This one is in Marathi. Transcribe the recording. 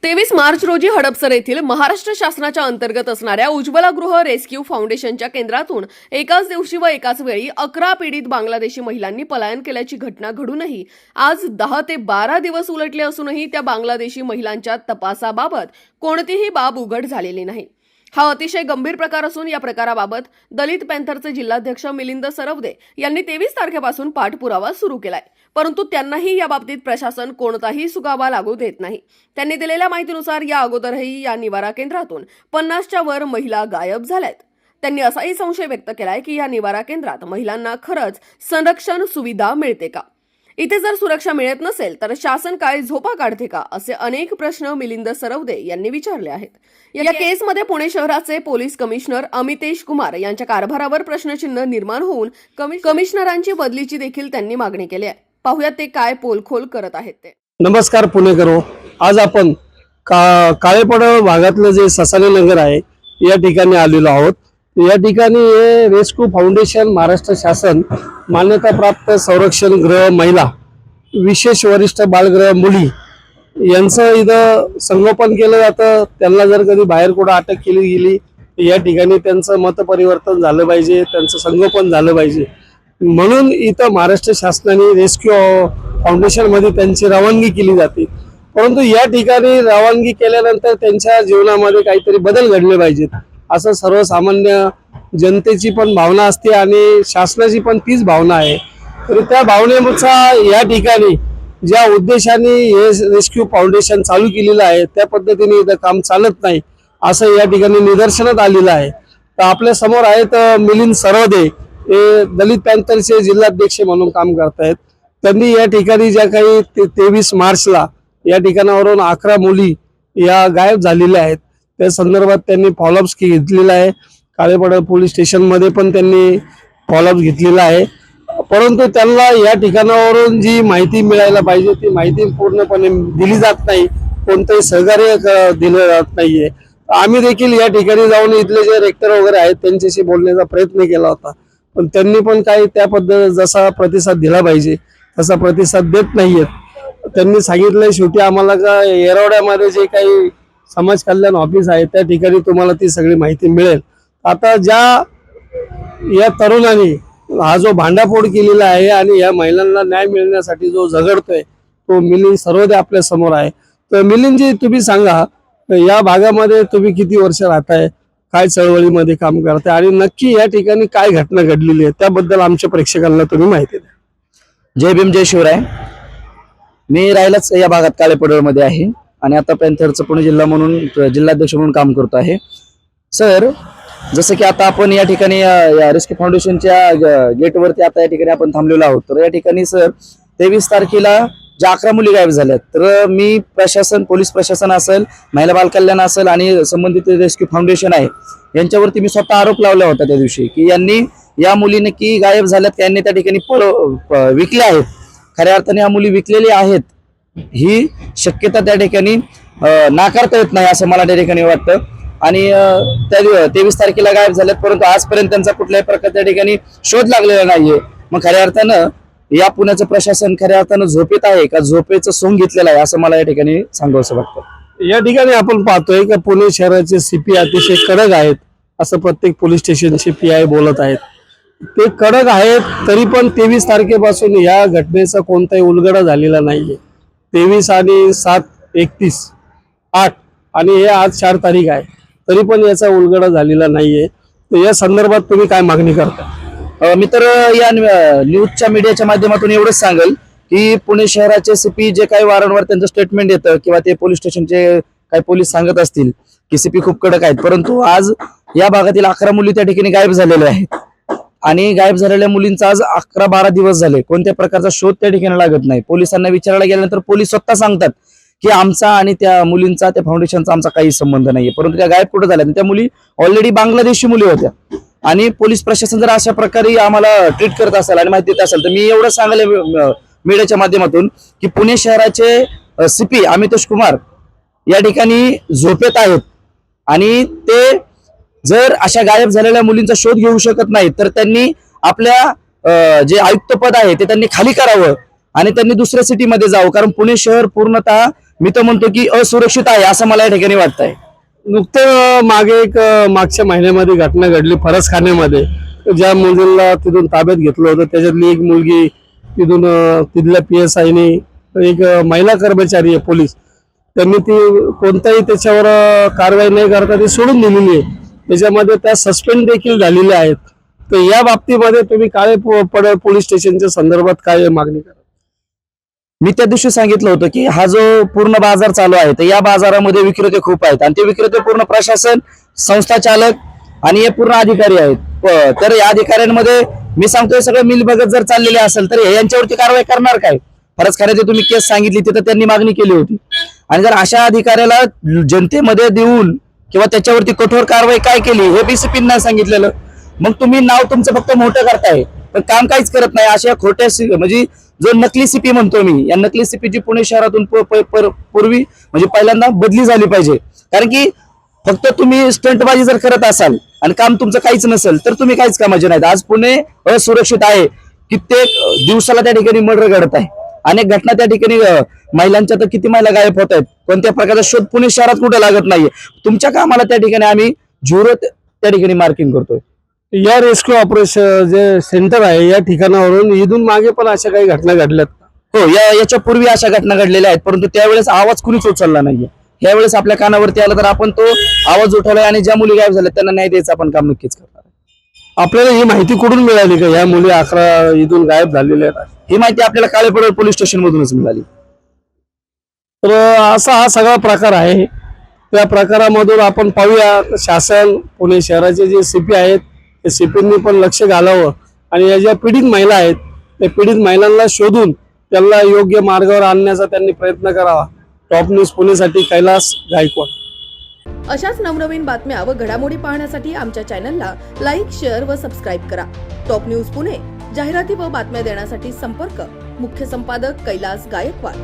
23 मार्च रोजी हडपसर येथील महाराष्ट्र शासनाच्या अंतर्गत असणाऱ्या उज्ज्वला गृह रेस्क्यू फाउंडेशनच्या केंद्रातून एकाच दिवशी व एकाच वेळी 11 पीडित बांगलादेशी महिलांनी पलायन केल्याची घटना घडूनही आज 10 ते 12 दिवस उलटले असूनही त्या बांगलादेशी महिलांच्या तपासाबाबत कोणतीही बाब उघड झालेली नाही। हा अतिशय गंभीर प्रकार असून या प्रकाराबाबत दलित पॅंथरचे जिल्हाध्यक्ष मिलिंद सरवदे यांनी 23 तारखेपासून पाठपुरावा सुरू केलाय, परंतु त्यांनाही या बाबतीत प्रशासन कोणताही सुगावा लागू देत नाही। त्यांनी दिलेल्या माहितीनुसार या अगोदरही या निवारा केंद्रातून 50च्या वर महिला गायब झाल्यात। त्यांनी असाही संशय व्यक्त केलाय की या निवारा केंद्रात महिलांना खरंच संरक्षण सुविधा मिळते का? इथे जर सुरक्षा मिळत नसेल तर शासन काय झोपा काढते का, असे अनेक प्रश्न मिलिंद सरवदे यांनी विचारले आहेत। या केसमध्ये पुणे शहराचे पोलीस कमिशनर अमितेश कुमार यांच्या कारभारावर प्रश्नचिन्ह निर्माण होऊन कमिशनरांची बदलीची देखील त्यांनी मागणी केली आहे। पाहुयात ते काय पोलखोल करत आहेत ते। नमस्कार पुणेकरो, आज आपण काळेपड भागातलं जे ससाने नगर आहे या ठिकाणी आलेलो आहोत। या ठिकाणी हे रेस्क्यू फाउंडेशन महाराष्ट्र शासन मान्यताप्राप्त संरक्षण गृह महिला विशेष वरिष्ठ बालगृह मुली यांचं इथं संगोपन केलं जातं। त्यांना जर कधी बाहेर कुठं अटक केली गेली तर या ठिकाणी त्यांचं मतपरिवर्तन झालं पाहिजे, त्यांचं संगोपन झालं पाहिजे, म्हणून इथं महाराष्ट्र शासनाने रेस्क्यू फाउंडेशन मध्ये त्यांची रवानगी केली जाते। परंतु या ठिकाणी रवानगी केल्यानंतर त्यांच्या जीवनामध्ये काहीतरी बदल घडले पाहिजेत असं सर्वसामान्य जनतेची पण भावना असते आणि शासनाची पण तीच भावना आहे। तर त्या भावनेनुसार या ठिकाणी ज्या उद्देशाने हे रेस्क्यू फाउंडेशन चालू केलेलं आहे त्या पद्धतीने इथं काम चालत नाही असं या ठिकाणी निदर्शनात आलेलं आहे। तर आपल्या समोर आहेत मिलिंद सरवदे, हे दलित पॅंथरचे जिल्हाध्यक्ष म्हणून काम करतायत। त्यांनी या ठिकाणी ज्या काही 23 मार्चला या ठिकाणावरून 11 मुली या गायब झालेल्या आहेत त्या संदर्भात त्यांनी फॉलोअप्स घेतलेला आहे। काळेपड पोलीस स्टेशन मध्ये पण त्यांनी फॉलोअप घेतलेला आहे, परंतु त्यांना या ठिकाणावरून जी माहिती मिळायला पाहिजे ती माहिती पूर्णपणे दिली जात नाही, कोणतंही सहकार्य दिलं जात नाहीये। आम्ही देखील या ठिकाणी जाऊन इथले जे रेक्टर वगैरे आहेत त्यांच्याशी बोलण्याचा प्रयत्न केला होता, पण त्यांनी पण काही त्या पद्धत जसा प्रतिसाद दिला पाहिजे तसा प्रतिसाद देत नाहीयेत। त्यांनी सांगितलंय शेवटी आम्हाला का येरवड्यामध्ये जे काही समाज कल्याण ऑफिस आहे त्या ठिकाणी तुम्हाला ती सगळी माहिती मिळेल। आता ज्या या तरुणांनी हा जो भांडाफोड केलेला आहे आणि या महिलांना न्याय मिळण्यासाठी जो झगडतोय तो मिलिंद सरवदे आपल्या समोर आहे। तर मिलिंदजी, तुम्ही सांगा या भागामध्ये तुम्ही किती वर्ष राहताय, काय चळवळीमध्ये काम करताय आणि नक्की या ठिकाणी काय घटना घडलेली आहे त्याबद्दल आमच्या प्रेक्षकांना तुम्ही माहिती द्या। जय भीम जय शिवराय। मी राहिलाच या भागात काळेपडमध्ये आहे आणि आता पॅंथरचं पुणे जिल्हा म्हणून जिल्हाध्यक्ष म्हणून काम करतो आहे। सर, जसं की आता आपण या ठिकाणी या रेस्क्यू फाउंडेशनच्या गेटवरती आता या ठिकाणी आपण थांबलेलो आहोत। तर या ठिकाणी सर 23 तारखेला ज्या 11 मुली गायब झाल्यात, तर मी प्रशासन, पोलीस प्रशासन असेल, महिला बाल कल्याण असेल आणि संबंधित रेस्क्यू फाउंडेशन आहे यांच्यावरती मी स्वतः आरोप लावला होता त्या दिवशी की यांनी या मुली नक्की गायब झाल्यात, यांनी त्या ठिकाणी विकल्या आहेत। खऱ्या अर्थाने या मुली विकलेल्या आहेत ही शक्यता त्या ठिकाणी नाकारता येत नाही असं मला त्या ठिकाणी वाटतं। आणि त्या 23 तारखेला गायब झाल्यात, परंतु आजपर्यंत त्यांचा कुठल्याही प्रकार त्या ठिकाणी शोध लागलेला नाहीये। मग खऱ्या अर्थानं या पुण्याचं प्रशासन खऱ्या अर्थानं झोपेत आहे का झोपेचं सोंग घेतलेलं आहे असं मला या ठिकाणी सांगावंसं वाटतं। या ठिकाणी आपण पाहतोय की पुणे शहराचे सीपी अतिशय कडक आहेत असं प्रत्येक पोलीस स्टेशनचे PI बोलत आहेत। ते कडक आहेत तरी पण 23 तारखेपासून या घटनेचा कोणताही उलगडा झालेला नाहीये। 23 आणि 7, 31, 8 आणि हे आज 4 तारीख आहे तरी पण याचा उलगडा झालेला नाहीये। तर या संदर्भात तुम्ही काय मागणी करता? मी तर या न्यूजच्या मीडियाच्या माध्यमातून एवढंच सांगेल की पुणे शहराचे CP जे काही वारंवार त्यांचं स्टेटमेंट येतं किंवा ते पोलीस स्टेशनचे काही पोलीस सांगत असतील की CP खूप कडक आहेत, परंतु आज या भागातील 11 मुली त्या ठिकाणी गायब झालेल्या आहेत आणि गायब झालेल्या मुलींचा आज 11-12 दिवस झाले कोणत्या प्रकारचा शोध त्या ठिकाणी लागत नाही। पोलिसांना विचारायला गेल्यानंतर पोलीस स्वतः सांगतात की आमचा आणि त्या मुलींचा, त्या फाउंडेशनचा आमचा काही संबंध नाहीये, परंतु त्या गायब कुठे झाल्या? त्या मुली ऑलरेडी बांगलादेशी मुली होत्या आणि पोलीस प्रशासन जर अशा प्रकारे आम्हाला ट्रीट करत असेल आणि माहिती देत असेल तर मी एवढं सांगायला मीडियाच्या माध्यमातून की पुणे शहराचे CP अमितेश कुमार या ठिकाणी झोपेत आहेत आणि ते जर अशा गायब झालेल्या मुलींचा शोध घेऊ शकत नाहीत तर त्यांनी आपल्या जे आयुक्त पद आहे ते त्यांनी खाली करावं आणि त्यांनी दुसऱ्या सिटीमध्ये जावं, कारण पुणे शहर पूर्णतः मी तर म्हणतो की असुरक्षित आहे असं मला या ठिकाणी वाटतंय. नुकतं मागे एक मागच्या महिन्यामध्ये घटना घडली फरसखान्यामध्ये. ज्या मुलीला तिथून ताब्यात घेतलं होतं त्याच्यातली एक मुलगी तिथून तिथल्या PSI एक महिला कर्मचारी आहे पोलीस, त्यांनी ती कोणताही त्याच्यावर कारवाई न करता ती सोडून दिलेली आहे. त्याच्यामध्ये त्या सस्पेंड देखील झालेल्या आहेत. तर या बाबतीमध्ये तुम्ही काळेपडळ पोलीस स्टेशनच्या संदर्भात काय मागणी करा? मी त्या दिवशी सांगितलं होतं की हा जो पूर्ण बाजार चालू आहे तर या बाजारामध्ये विक्रेते खूप आहेत आणि ते विक्रेते पूर्ण प्रशासन, संस्था चालक आणि हे पूर्ण अधिकारी आहेत. तर या अधिकाऱ्यांमध्ये मी सांगतोय सगळं मिलबगत जर चाललेले असेल तर यांच्यावरती कारवाई करणार काय? फरसखान्याची तुम्ही केस सांगितली तिथं त्यांनी मागणी केली होती आणि जर अशा अधिकाऱ्याला जनतेमध्ये देऊन किंवा त्याच्यावरती कठोर कारवाई काय केली हे BCP नाही सांगितलेलं, मग तुम्ही नाव तुमचं फक्त मोठं करताय पण काम काहीच करत नाही. अशा खोट्या म्हणजे जो नकली CP म्हणतो मी, या नकली CPची पुणे शहरातून पूर्वी म्हणजे पहिल्यांदा बदली झाली पाहिजे. कारण की फक्त तुम्ही स्टंटबाजी जर करत असाल आणि काम तुमचं काहीच नसेल तर तुम्ही काहीच कामाचे नाहीत. आज पुणे असुरक्षित आहे. कित्येक दिवसाला त्या ठिकाणी मर्डर घडत आहे. अनेक घटना त्या ठिकाणी महिलांच्या तर किती महिला गायब होत आहेत. कोणत्या प्रकारचा शोध पुणे शहरात कुठे लागत नाहीये. तुमच्या कामाला त्या ठिकाणी आम्ही 0 त्या ठिकाणी मार्किंग करतोय. या रेस्क्यू ऑपरेशन जे सेंटर आहे या ठिकाणावरून इथून मागे पण अशा काही घटना घडल्यात? हो, याच्या पूर्वी अशा घटना घडलेल्या आहेत परंतु त्यावेळेस आवाज कुणीच उचलला नाहीये. यावेळेस आपल्या कानावरती आला तर आपण तो आवाज उठवलाय आणि ज्या मुली गायब झाल्या त्यांना न्याय द्यायचा आपण काम नक्कीच करणार. आपल्याला ही माहिती कुठून मिळाली का या मुली 11 इथून गायब झालेल्या आहेत? ही माहिती आपल्याला काळेपडळ पोलीस स्टेशन मधूनच मिळाली. तर असा हा सगळा प्रकार आहे. त्या प्रकारामधून आपण पाहूया शासन, पुणे शहराचे जे CP आहेत त्या CPंनी पण लक्ष घालावं आणि या ज्या पीडित महिला आहेत त्या पीडित महिलांना शोधून त्यांना योग्य मार्गावर आणण्याचा त्यांनी प्रयत्न करावा. टॉप न्यूज पुणेसाठी कैलास गायकवाड. अशाच नवनवीन बातम्या व घडामोडी पाहण्यासाठी आमच्या चॅनलला लाईक, शेअर व सबस्क्राईब करा. टॉप न्यूज पुणे, जाहिराती व बातम्या देण्यासाठी संपर्क मुख्य संपादक कैलास गायकवाड.